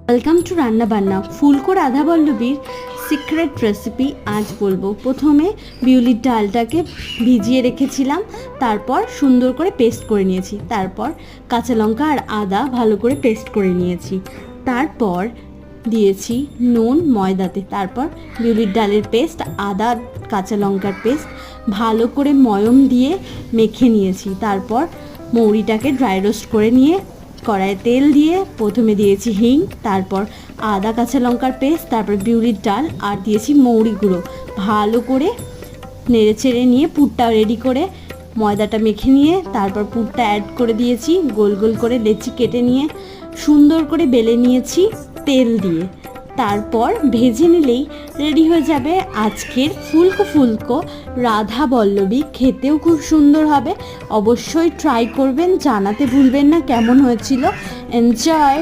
Welcome to রান্না বান্না। ফুলকো রাধাবল্লভীর সিক্রেট রেসিপি আজ বলবো। প্রথমে বিউলির ডালটাকে ভিজিয়ে রেখেছিলাম, তারপর সুন্দর করে পেস্ট করে নিয়েছি। তারপর কাঁচা লঙ্কা আর আদা ভালো করে পেস্ট করে নিয়েছি। তারপর দিয়েছি নুন ময়দাতে। তারপর বিউলির ডালের পেস্ট, আদা, কাঁচা লঙ্কার পেস্ট ভালো করে ময়ম দিয়ে মেখে নিয়েছি। তারপর মৌরিটাকে ড্রাই রোস্ট করে নিয়ে কড়াইয়ে তেল দিয়ে প্রথমে দিয়েছি হিং, তারপর আদা কাঁচা লঙ্কার পেস্ট, তারপর বিউলির ডাল আর দিয়েছি মৌরি গুঁড়ো। ভালো করে নেড়ে চেড়ে নিয়ে পুরটা রেডি করে ময়দাটা মেখে নিয়ে তারপর পুরটা অ্যাড করে দিয়েছি। গোল গোল করে লেচি কেটে নিয়ে সুন্দর করে বেলে নিয়েছি তেল দিয়ে। তারপর ভেজে নিলেই রেডি হয়ে যাবে আজকের ফুলকো ফুলকো রাধাবল্লভী। খেতেও খুব সুন্দর হবে। অবশ্যই ট্রাই করবেন, জানাতে ভুলবেন না কেমন হয়েছিল। এনজয়।